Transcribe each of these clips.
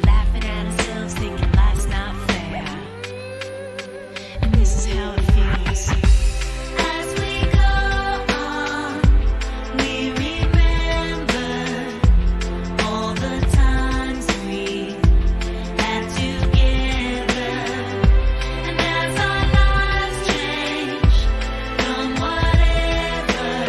laughing at ourselves, thinking life's not fair. And this is how it feels. As we go on, we remember all the times we had together. And as our lives change from whatever.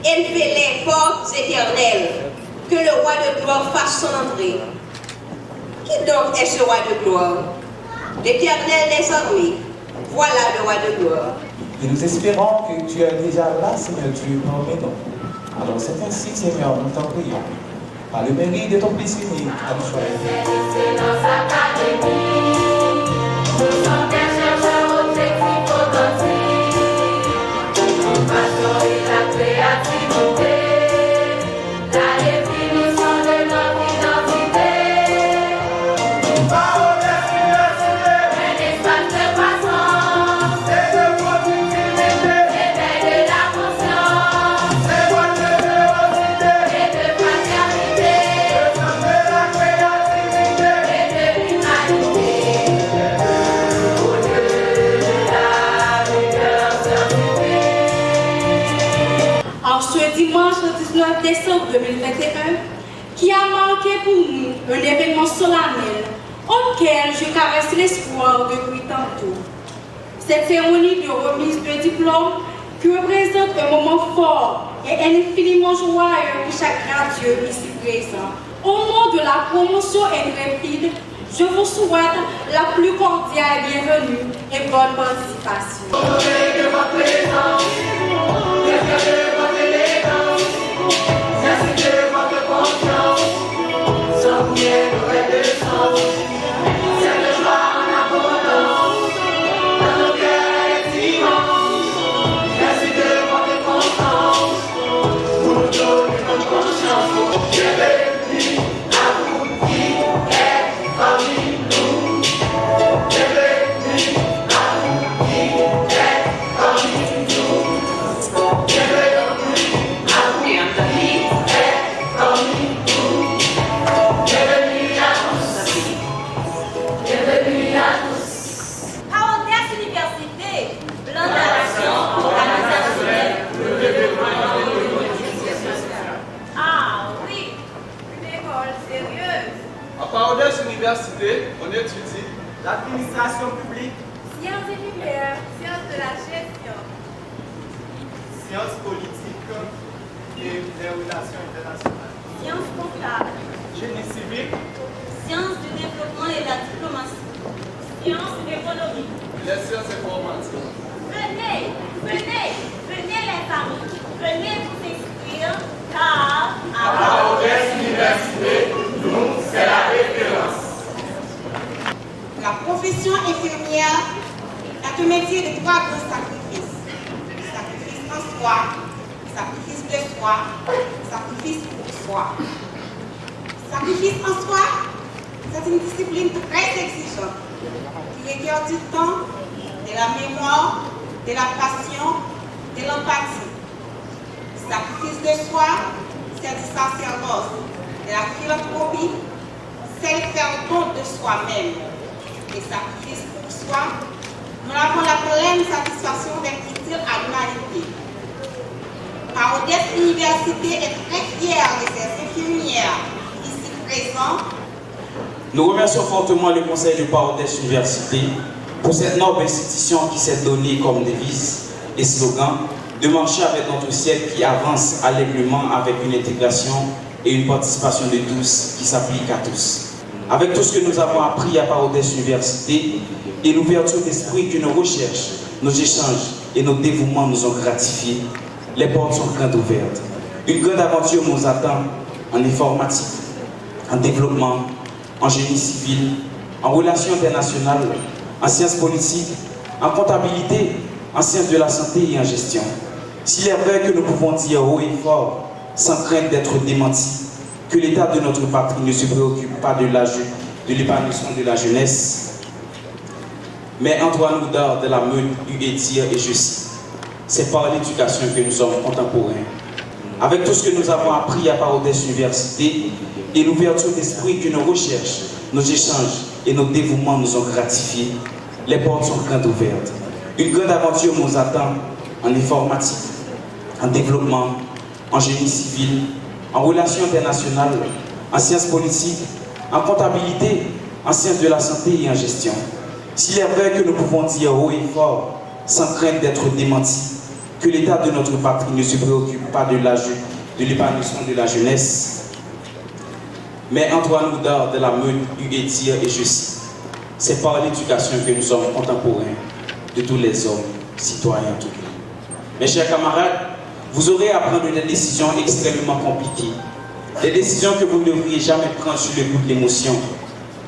Élevez les portes éternelles, que le roi de gloire fasse son entrée. Qui donc est ce roi de gloire? L'Éternel des armées, voilà le roi de gloire. Et nous espérons que tu es déjà là, Seigneur Dieu, parmi nous. Alors c'est ainsi, Seigneur, nous t'en prions. Par le mérite de ton Fils unique, à nous choisir. Dimanche 19 décembre 2021, qui a marqué pour nous un événement solennel auquel je caresse l'espoir depuis tantôt. Cette cérémonie de remise de diplôme qui représente un moment fort et infiniment joyeux pour chaque radieux ici présent. Au nom de la promotion intrépide, je vous souhaite la plus cordiale bienvenue et bonne participation. Université, on étudie l'administration publique, Sciences nucléaires, sciences de la gestion, sciences politiques et les relations internationales, sciences comptables, génie civil, sciences du développement et la diplomatie, sciences économiques. les sciences informatiques. Venez, venez, venez les amis, venez vous inscrire car à la Odesse Université, nous, c'est la référence. La profession infirmière est un métier de trois grands sacrifices. Sacrifice en soi, sacrifice de soi, sacrifice pour soi. Sacrifice en soi, c'est une discipline très exigeante qui requiert du temps, de la mémoire, de la passion, de l'empathie. Sacrifice de soi, c'est du sacerdoce, de la philanthropie, c'est le faire don de soi-même. Et sacrifice pour soi, nous avons la pleine satisfaction d'être utile à l'humanité. Par Odesse Université est très fière de ses infirmières ici présentes. Nous remercions fortement le conseil de Parodès Université pour cette noble institution qui s'est donnée comme devise et slogan de marcher avec notre siècle qui avance allègrement avec une intégration et une participation de tous qui s'applique à tous. avec tout ce que nous avons appris à Parodès Université et l'ouverture d'esprit que nos recherches, nos échanges et nos dévouements nous ont gratifiés, les portes sont grandes ouvertes. Une grande aventure nous attend en informatique, en développement, en génie civil, en relations internationales, en sciences politiques, en comptabilité, en sciences de la santé et en gestion. S'il est vrai que nous pouvons dire haut et fort, sans crainte d'être démentis, que l'État de notre patrie ne se préoccupe pas de l'épanouissement de la jeunesse, mais Antoine Houdard de la Meute eut et dire, et je cite, c'est par l'éducation que nous sommes contemporains. Avec tout ce que nous avons appris à Parodès Université et l'ouverture d'esprit que nos recherches, nos échanges et nos dévouements nous ont gratifiés, les portes sont grandes ouvertes. Une grande aventure nous attend en informatique, en développement, en génie civil, en relations internationales, en sciences politiques, en comptabilité, en sciences de la santé et en gestion. S'il est vrai que nous pouvons dire haut et fort, sans crainte d'être démentis, que l'État de notre patrie ne se préoccupe pas de l'épanouissement de la jeunesse, mais Antoine Houdard de la Meute eut et dire, et je cite, c'est par l'éducation que nous sommes contemporains de tous les hommes, citoyens tout pays. Mes chers camarades, vous aurez à prendre des décisions extrêmement compliquées, des décisions que vous ne devriez jamais prendre sur le coup de l'émotion,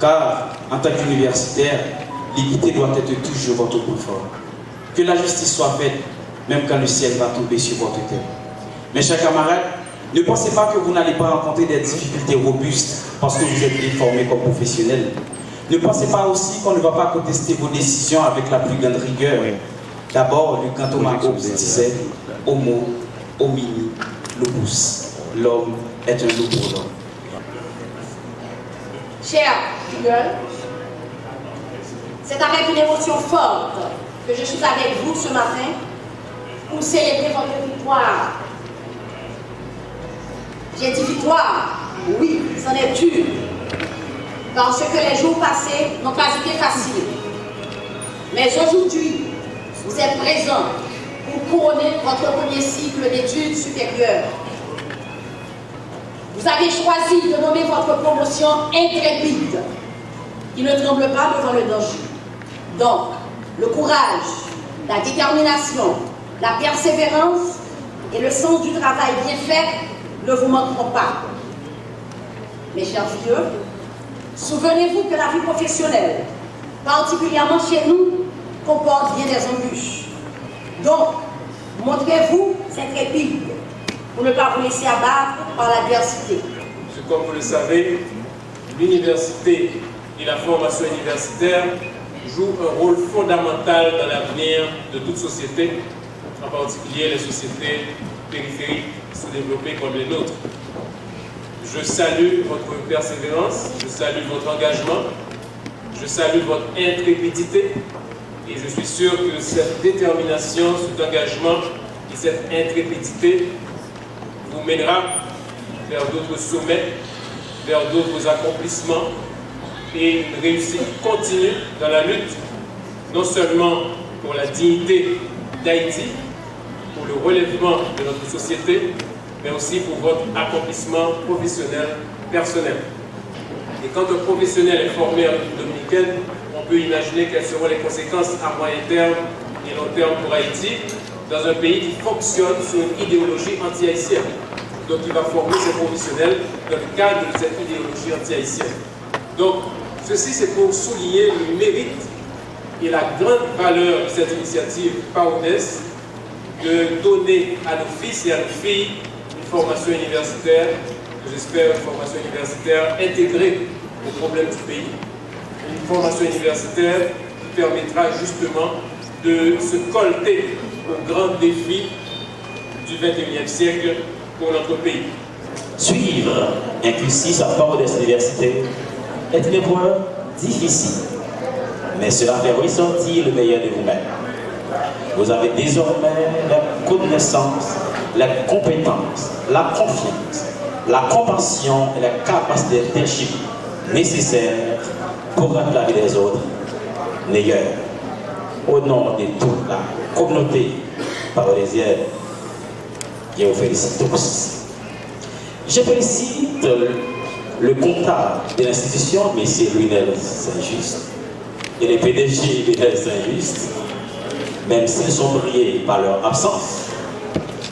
car en tant qu'universitaire, l'équité doit être toujours votre point fort. Que la justice soit faite, même quand le ciel va tomber sur votre tête. Mes chers camarades, ne pensez pas que vous n'allez pas rencontrer des difficultés robustes parce que vous êtes formés comme professionnels. Ne pensez pas aussi qu'on ne va pas contester vos décisions avec la plus grande rigueur. D'abord, le grand Thomas Hobbes disait « Homo, homini, lupus ». L'homme est un loup pour l'homme. Chers figurants, c'est avec une émotion forte que je suis avec vous ce matin pour célébrer votre victoire. J'ai dit victoire, oui, c'en est une, parce que les jours passés n'ont pas été faciles. Mais aujourd'hui, vous êtes présents pour couronner votre premier cycle d'études supérieures. Vous avez choisi de nommer votre promotion intrépide, qui ne tremble pas devant le danger. Donc, le courage, la détermination, la persévérance et le sens du travail bien fait ne vous manqueront pas. Mes chers vieux, souvenez-vous que la vie professionnelle, particulièrement chez nous, comporte bien des embûches. Donc, montrez-vous intrépide pour ne pas vous laisser abattre par l'adversité. Comme vous le savez, l'université et la formation universitaire jouent un rôle fondamental dans l'avenir de toute société, en particulier les sociétés périphériques sous-développées comme les nôtres. Je salue votre persévérance, je salue votre engagement, je salue votre intrépidité et je suis sûr que cette détermination, cet engagement et cette intrépidité vous mènera vers d'autres sommets, vers d'autres accomplissements et une réussite continue dans la lutte, non seulement pour la dignité d'Haïti, pour le relèvement de notre société, mais aussi pour votre accomplissement professionnel personnel. Et quand un professionnel est formé en République dominicaine, on peut imaginer quelles seront les conséquences à moyen terme et long terme pour Haïti, dans un pays qui fonctionne sur une idéologie anti-haïtienne. Donc il va former ses professionnels dans le cadre de cette idéologie anti-haïtienne. Donc ceci c'est pour souligner le mérite et la grande valeur de cette initiative Parodès de donner à nos fils et à nos filles une formation universitaire, j'espère une formation universitaire intégrée aux problèmes du pays, une formation universitaire qui permettra justement de se colter aux grands défis du XXIe siècle pour notre pays. Suivre un cursus à Parodès Université est une épreuve difficile, mais cela fait ressortir le meilleur de vous-même. Vous avez désormais la connaissance, la compétence, la confiance, la compassion et la capacité d'échec nécessaires pour rendre la vie des autres meilleure. Au nom de toute la communauté parodésienne, je vous félicite tous. Je félicite le comptable de l'institution, M. Lionel Saint-Just, et les PDG Lionel Saint-Just, même s'ils sont brillés par leur absence,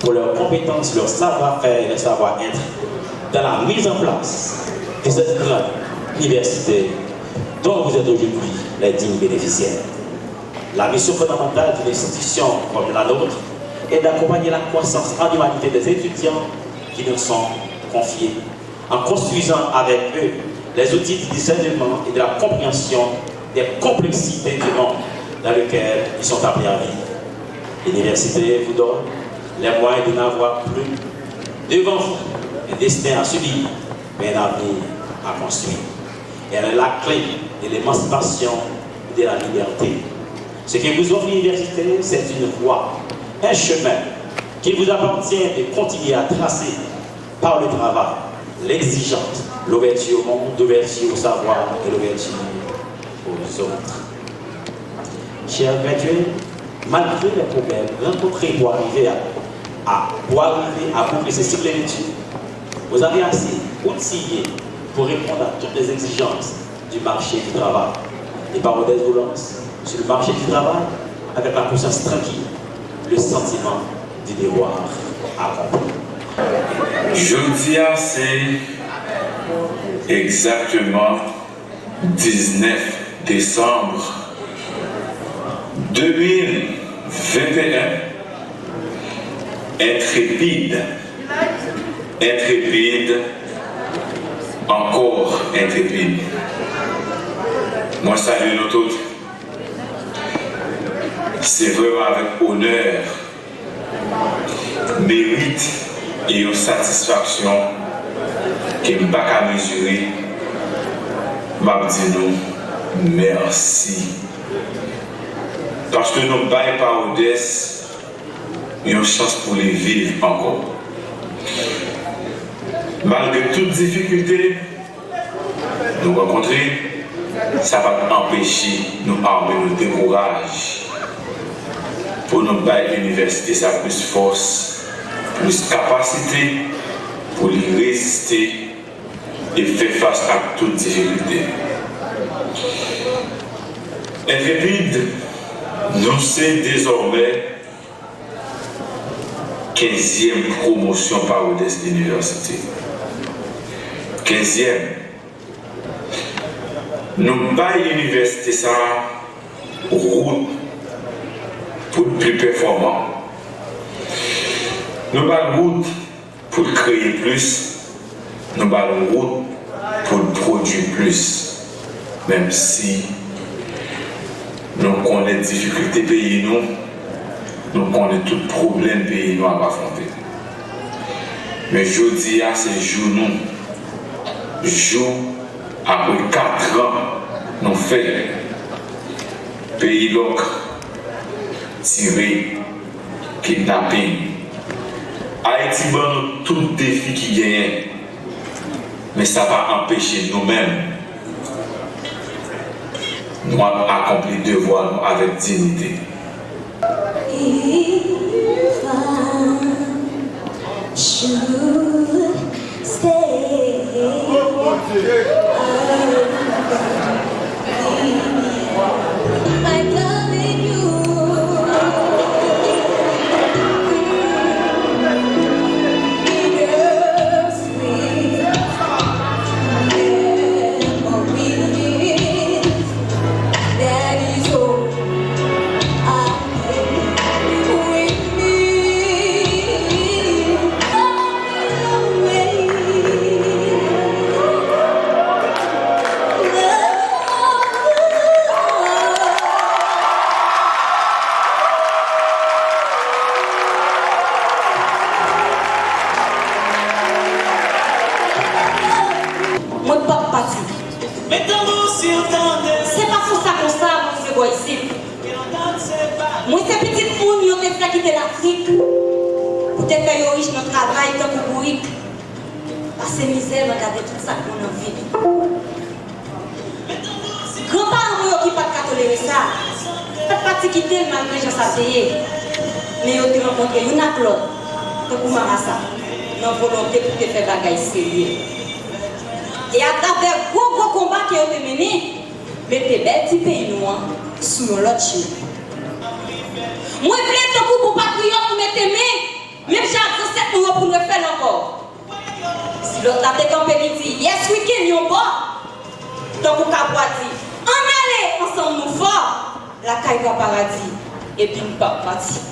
pour leurs compétences, leur savoir-faire et leur savoir-être dans la mise en place de cette grande université dont vous êtes aujourd'hui les dignes bénéficiaires. La mission fondamentale d'une institution comme la nôtre est d'accompagner la croissance en humanité des étudiants qui nous sont confiés, en construisant avec eux les outils du discernement et de la compréhension des complexités du monde dans lequel ils sont appelés à vivre. L'université vous donne les moyens de n'avoir plus devant vous un destin à subir, mais un avenir à construire. Elle est la clé de l'émancipation et de la liberté. Ce que vous offre l'université, c'est une voie, un chemin qu'il vous appartient de continuer à tracer par le travail, l'exigence, l'ouverture au monde, l'ouverture au savoir et l'ouverture aux autres. Chers gradués, malgré les problèmes rencontrés pour arriver à boucler ce cycle d'études, vous avez assez outillé pour répondre à toutes les exigences du marché du travail. Et par modeste volonté sur le marché du travail, avec la conscience tranquille, le sentiment du devoir accompli. Jeudi, c'est exactement 19 décembre 2021. Intrépide, encore intrépide. Moi, salue nous tous. C'est vraiment avec honneur, mérite et une satisfaction que je ne peux pas mesurer. Je dis nous merci. Parce que nous baillons par Odesse une chance pour les vivre encore. Malgré toutes difficultés nous rencontrer, ça va empêcher nous armer, nous décourager. Pour nous bailler l'université, ça a plus force, plus capacité pour y résister et faire face à toutes difficultés. Intrépide, nous sommes désormais 15e promotion par Odesse Université. 15e. Nous baillons l'université, ça route pour plus performant. Nous baillons route pour créer plus. Nous baillons route pour produire plus. Même si nous connaissons les difficultés pays nous connaissons tout problème pays nous à affronter. Mais je dis à ces jours nous, jour après 4 ans, nous faisons pays loc, tiré, kidnapping. Haïti nous tout défi qui gagne, mais ça va empêcher nous-mêmes nous accomplir devoir nous avec dignité. If I should stay, I'm loving you. That is all c'est pas pour ça qu'on ça, monsieur Boissy. Moi, c'est petite poune, yo te fait quitter l'Afrique. Pour te faire riche notre travail, tant que bourrique. Parce que misère, regardez tout ça qu'on a vécu. Grand-parents qui ne peuvent pas tolérer ça. Pas quitter malgré que ça payé. Mais yo te rencontré une à l'autre. Tant que ça. Dans volonté pour te faire bagaille sérieux. Et à travers gros combats qui ont été menés, mettez bel petit pays noir sous l'autre chien. Moi, je voulais que vous compatriotes nous mettez même j'ai 7 mois pour nous faire encore. Si l'autre a décampé dit, yes, week-end, yon pas. Donc, vous pouvez dire, on allait ensemble nous fort, la caille va paradis, et puis nous pas partir.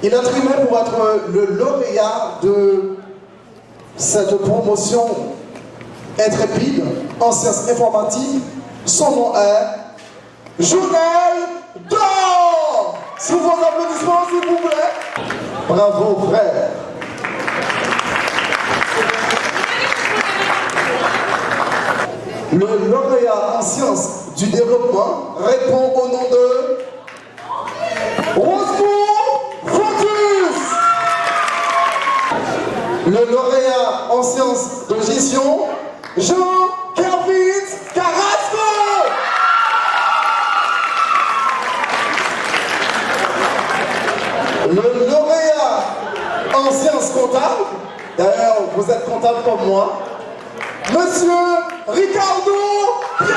Il a trimé pour être le lauréat de cette promotion intrépide en sciences informatiques. Son nom est Journal d'or. Sous vos applaudissements, s'il vous plaît. Bravo, frère. Le lauréat en sciences du développement répond au nom de Rosebourg Fontus. Le lauréat en sciences de gestion, Jean-Kervin Carrasco. Le lauréat en sciences comptables, d'ailleurs vous êtes comptable comme moi, Monsieur Ricardo Pierre.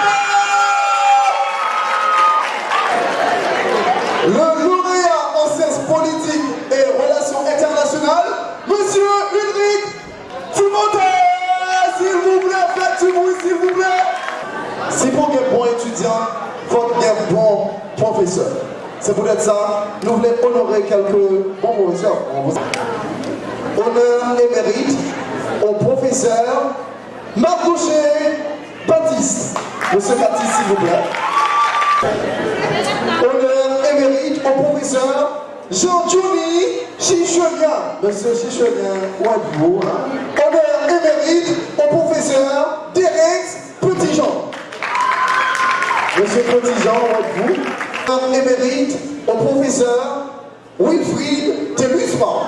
Le lauréat en sciences politiques et relations internationales, Monsieur Ulrich Timothée. S'il vous plaît, faites du bruit, s'il vous plaît. Si vous êtes un bon étudiant, il faut être un bon professeur. C'est peut-être ça, nous voulons honorer quelques bons professeurs. Honneur et mérite au professeur Marc-Rocher Baptiste. Monsieur Baptiste, s'il vous plaît. Honneur et mérite au professeur Jean-Johnny Chichonien. Monsieur Chichonien, où êtes-vous? Honneur et mérite au professeur Derek Petitjean. Monsieur Petitjean, où êtes-vous? Honneur émérite au professeur Wilfried Témusman.